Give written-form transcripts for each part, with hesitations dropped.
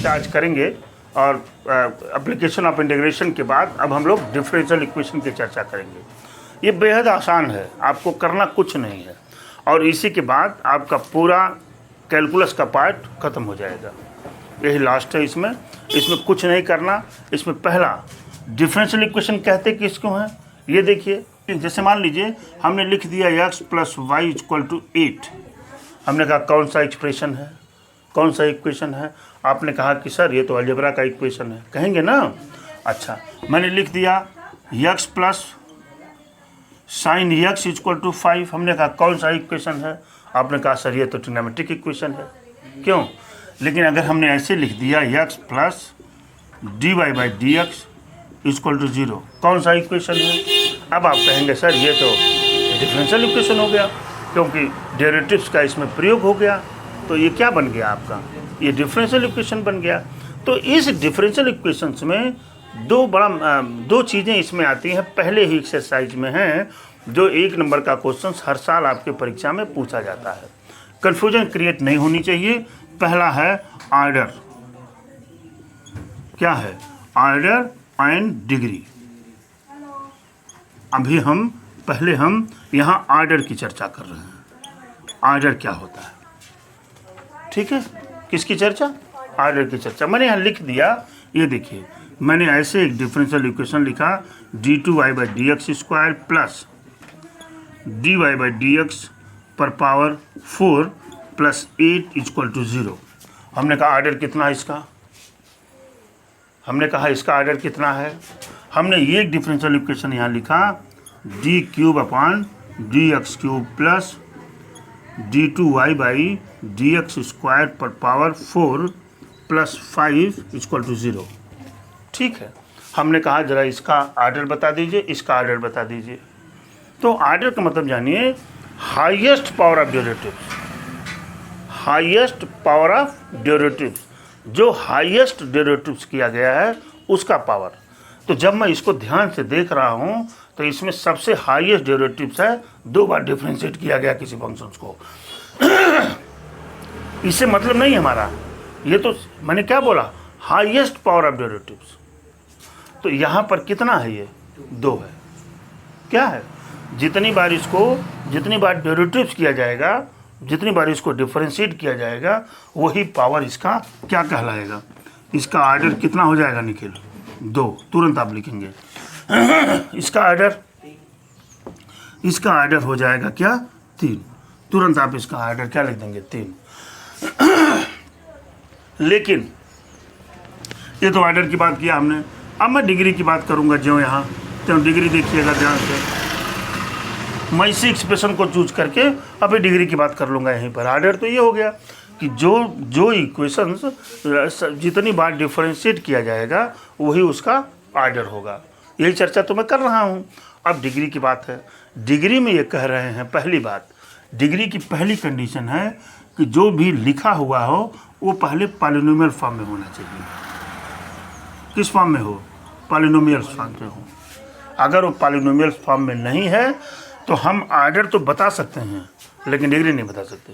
चर्चा आज करेंगे और एप्लीकेशन ऑफ इंटीग्रेशन के बाद अब हम लोग डिफरेंशियल इक्वेशन की चर्चा करेंगे। ये बेहद आसान है, आपको करना कुछ नहीं है और इसी के बाद आपका पूरा कैलकुलस का पार्ट ख़त्म हो जाएगा। यही लास्ट है इसमें कुछ नहीं करना। इसमें पहला डिफरेंशियल इक्वेशन कहते किसको हैं ये देखिए। जैसे मान लीजिए हमने लिख दिया x + y = 8। हमने कहा कौन सा एक्सप्रेशन है, कौन सा इक्वेशन है? आपने कहा कि सर ये तो अलजेब्रा का इक्वेशन है, कहेंगे ना। अच्छा, मैंने लिख दिया x + sin x = 5। हमने कहा कौन सा इक्वेशन है? आपने कहा सर ये तो ट्रिग्नोमेट्रिक इक्वेशन है। क्यों? लेकिन अगर हमने ऐसे लिख दिया x + dy/dx = 0, कौन सा इक्वेशन है? अब आप कहेंगे सर ये तो डिफरेंशियल इक्वेशन हो गया, क्योंकि डेरिवेटिव्स का इसमें प्रयोग हो गया। तो ये क्या बन गया आपका? ये डिफरेंशियल इक्वेशन बन गया। तो इस डिफरेंशियल इक्वेशंस में दो चीज़ें इसमें आती हैं, पहले ही एक्सरसाइज में हैं, जो 1 नंबर का क्वेश्चन हर साल आपके परीक्षा में पूछा जाता है। कन्फ्यूजन क्रिएट नहीं होनी चाहिए। पहला है ऑर्डर। क्या है? Order and degree. अभी पहले हम यहाँ ऑर्डर की चर्चा कर रहे हैं। ऑर्डर क्या होता है? ठीक है, किसकी चर्चा? ऑर्डर की चर्चा। मैंने यहाँ लिख दिया, ये देखिए, मैंने ऐसे एक डिफरेंशियल इक्वेशन लिखा d2y/dx² + dy/dx पर पावर 4 + 8 = 0। हमने कहा ऑर्डर कितना है इसका? हमने कहा इसका ऑर्डर कितना है? हमने ये डिफरेंशियल इक्वेशन यहाँ लिखा d³ + d2y/dx² पर पावर 4 + 5 = 0। ठीक है, हमने कहा जरा इसका ऑर्डर बता दीजिए, इसका ऑर्डर बता दीजिए। तो ऑर्डर का मतलब जानिए, highest power of derivatives. Highest power of derivatives, जो हाईएस्ट डेरिवेटिव्स किया गया है उसका पावर। तो जब मैं इसको ध्यान से देख रहा हूँ तो इसमें सबसे हाईएस्ट डेरिवेटिव्स है, 2 बार डिफरेंशिएट किया गया किसी फंक्शंस को। इससे मतलब नहीं हमारा, ये तो मैंने क्या बोला, हाईएस्ट पावर ऑफ डेरिवेटिव्स। तो यहाँ पर कितना है? ये 2 है। क्या है? जितनी बार डेरिवेटिव्स किया जाएगा, जितनी बार इसको डिफरेंशिएट किया जाएगा, वही पावर इसका क्या कहलाएगा? इसका ऑर्डर कितना हो जाएगा निखिल? 2। तुरंत आप लिखेंगे इसका ऑर्डर हो जाएगा क्या? 3। तुरंत आप इसका ऑर्डर क्या लिख देंगे? 3। लेकिन ये तो ऑर्डर की बात किया हमने। अब मैं डिग्री की बात करूंगा। जो यहाँ तो डिग्री देखिएगा ध्यान से, मैं इसी एक्सप्रेशन को चूज करके अभी डिग्री की बात कर लूँगा यहीं पर। ऑर्डर तो ये हो गया कि जो इक्वेशंस जितनी बार डिफरेंशिएट किया जाएगा वही उसका ऑर्डर होगा। यही चर्चा तो मैं कर रहा हूँ। अब डिग्री की बात है। डिग्री में ये कह रहे हैं, पहली बात, डिग्री की पहली कंडीशन है कि जो भी लिखा हुआ हो वो पहले पॉलिनोमियल फॉर्म में होना चाहिए। किस फॉर्म में हो? पॉलिनोमियल फॉर्म में हो। अगर वो पॉलिनोमियल फॉर्म में नहीं है तो हम ऑर्डर तो बता सकते हैं लेकिन डिग्री नहीं बता सकते।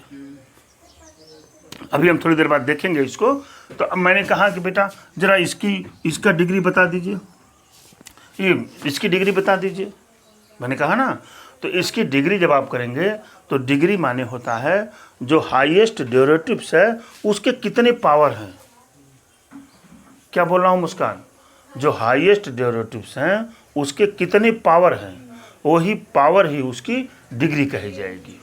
अभी हम थोड़ी देर बाद देखेंगे इसको। तो अब मैंने कहा कि बेटा जरा इसका डिग्री बता दीजिए, ये इसकी डिग्री बता दीजिए। मैंने कहा ना, तो इसकी डिग्री जब आप करेंगे तो डिग्री माने होता है जो हाईएस्ट डेरिवेटिव्स है उसके कितने पावर हैं। क्या बोल रहा हूँ मुस्कान? जो हाईएस्ट डेरिवेटिव्स हैं उसके कितने पावर हैं, वही पावर ही उसकी डिग्री कही जाएगी।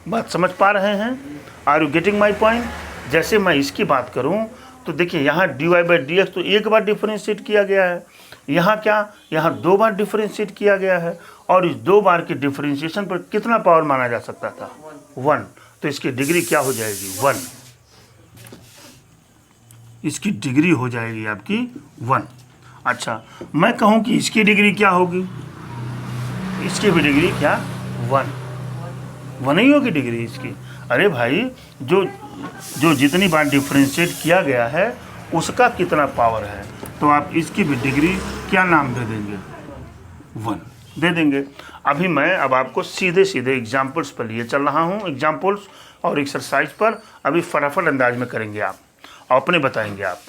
बात समझ पा रहे हैं? Are you getting my point? जैसे मैं इसकी बात करूं तो देखिए यहाँ dy/dx तो 1 बार डिफरेंशिएट किया गया है। यहाँ क्या? यहाँ 2 बार डिफरेंशिएट किया गया है और इस 2 बार के डिफरेंशिएशन पर कितना पावर माना जा सकता था? 1। तो इसकी डिग्री क्या हो जाएगी? 1। इसकी डिग्री हो जाएगी आपकी 1। अच्छा, मैं कहूँ कि इसकी डिग्री क्या होगी? इसकी भी डिग्री क्या? 1 ही होगी डिग्री इसकी। अरे भाई, जो जितनी बार डिफरेंशिएट किया गया है उसका कितना पावर है, तो आप इसकी भी डिग्री क्या नाम दे देंगे? 1 दे देंगे। अभी मैं आपको सीधे एग्जाम्पल्स पर लिए चल रहा हूँ। एग्जाम्पल्स और एक्सरसाइज पर अभी फटाफट अंदाज में करेंगे आप। अपने बताएंगे आप।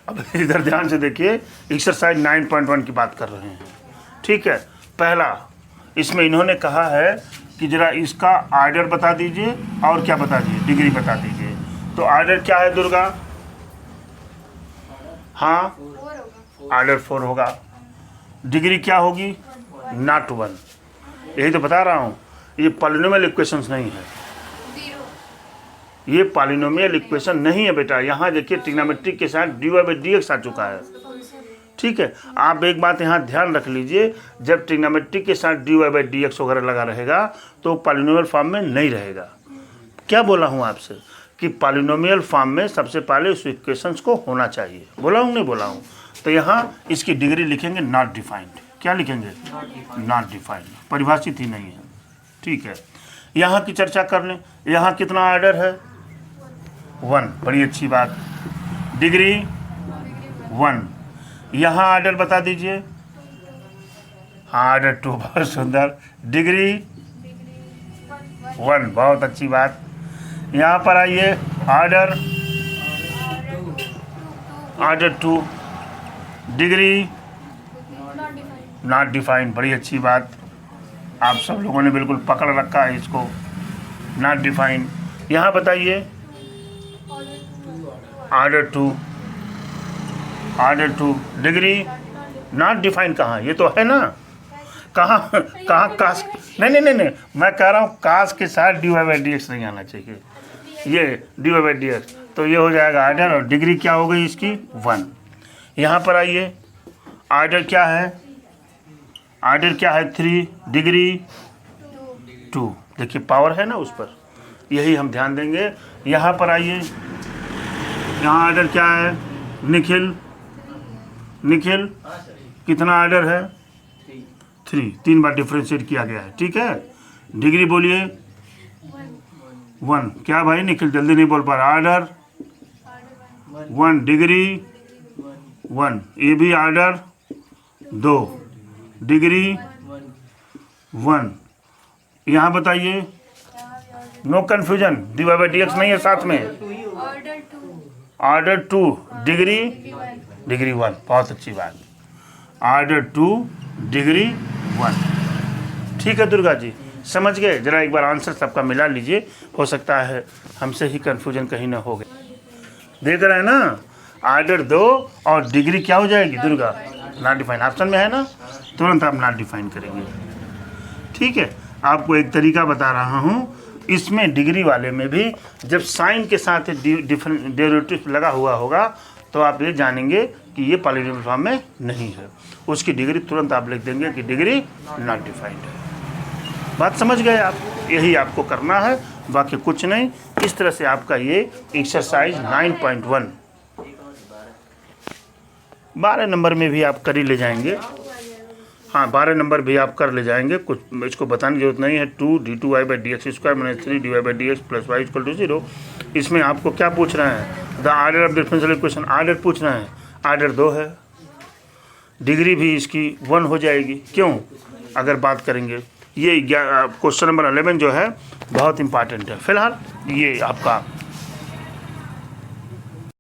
अब इधर ध्यान से देखिए, एक्सरसाइज 9.1 की बात कर रहे हैं, ठीक है। पहला, इसमें इन्होंने कहा है कि जरा इसका आर्डर बता दीजिए और क्या बता दीजिए, डिग्री बता दीजिए। तो आर्डर क्या है दुर्गा? हाँ, आर्डर 4 होगा। डिग्री क्या होगी? नॉट 1। यही तो बता रहा हूँ, ये पॉलिनोमियल इक्वेशंस नहीं है, ये पॉलिनोमियल इक्वेशन नहीं है बेटा। यहाँ देखिए ट्रिग्नोमेट्रिक के साथ dy/dx आ चुका है, ठीक है। आप एक बात यहाँ ध्यान रख लीजिए, जब ट्रिग्नोमेट्रिक के साथ dy/dx वगैरह लगा रहेगा तो पॉलिनोमियल फॉर्म में नहीं रहेगा। क्या बोला हूँ आपसे कि पॉलिनोमियल फॉर्म में सबसे पहले उस इक्वेशंस को होना चाहिए, बोला हूँ नहीं बोला हूँ? तो यहाँ इसकी डिग्री लिखेंगे नॉट डिफाइंड। क्या लिखेंगे? नॉट डिफाइंड, परिभाषित ही नहीं है, ठीक है। यहाँ की चर्चा कर लें, यहाँ कितना आर्डर है? 1, बड़ी अच्छी बात। डिग्री 1। यहाँ आर्डर बता दीजिए। हाँ, आर्डर 2, बहुत सुंदर। डिग्री 1, बहुत अच्छी बात। यहाँ पर आइए, आर्डर 2, डिग्री नॉट डिफाइंड, बड़ी अच्छी बात। आप सब लोगों ने बिल्कुल पकड़ रखा है इसको, नॉट डिफाइंड। यहाँ बताइए, आर्डर 2, डिग्री नॉट डिफाइंड। कहाँ? ये तो है ना, कहाँ कास? नहीं, मैं कह रहा हूँ कास के साथ dy/dx नहीं आना चाहिए, ये dy/dx, तो ये हो जाएगा आर्डर। और डिग्री क्या हो गई इसकी? 1। यहाँ पर आइए, आर्डर क्या है? आर्डर क्या है? 3, डिग्री 2। देखिए पावर है ना उस पर, यही हम ध्यान देंगे। यहाँ पर आइए, यहाँ आर्डर क्या है? निखिल कितना आर्डर है? 3, 3 बार डिफ्रेंशिएट किया गया है, ठीक है। डिग्री बोलिए 1। क्या भाई निखिल जल्दी नहीं बोल पा रहा? Order 1, degree 1। ये भी आर्डर 2, डिग्री 1। यहाँ बताइए, नो कन्फ्यूजन, dy/dx नहीं है साथ में। आर्डर 2, डिग्री 1, बहुत अच्छी बात। आर्डर 2, डिग्री 1, ठीक है दुर्गा जी, समझ गए? जरा एक बार आंसर सबका मिला लीजिए, हो सकता है हमसे ही कन्फ्यूजन कहीं ना हो गए। देख रहे हैं ना, आर्डर 2 और डिग्री क्या हो जाएगी दुर्गा? Not defined. ऑप्शन में है ना, तुरंत आप नॉट डिफाइन करेंगे, ठीक है। आपको एक तरीका बता रहा हूँ, इसमें डिग्री वाले में भी जब साइन के साथ डेरिवेटिव लगा हुआ होगा तो आप ये जानेंगे कि ये पॉलिनोमियल फॉर्म में नहीं है, उसकी डिग्री तुरंत आप लिख देंगे कि डिग्री नॉट डिफाइंड है। बात समझ गए आप? यही आपको करना है, बाकी कुछ नहीं। इस तरह से आपका ये एक्सरसाइज 9.1 12 नंबर में भी आप कर ही ले जाएंगे। हाँ, 12 नंबर भी आप कर ले जाएंगे, कुछ इसको बताने की जरूरत नहीं है। 2 d2y/dx² - 3 dy/dx + y = 0। इसमें आपको क्या पूछ रहे हैं? The order of differential equation, order पूछ रहे हैं। आर्डर 2 है, डिग्री भी इसकी 1 हो जाएगी। क्यों? अगर बात करेंगे, ये क्वेश्चन नंबर 11 जो है बहुत इंपॉर्टेंट है। फिलहाल ये आपका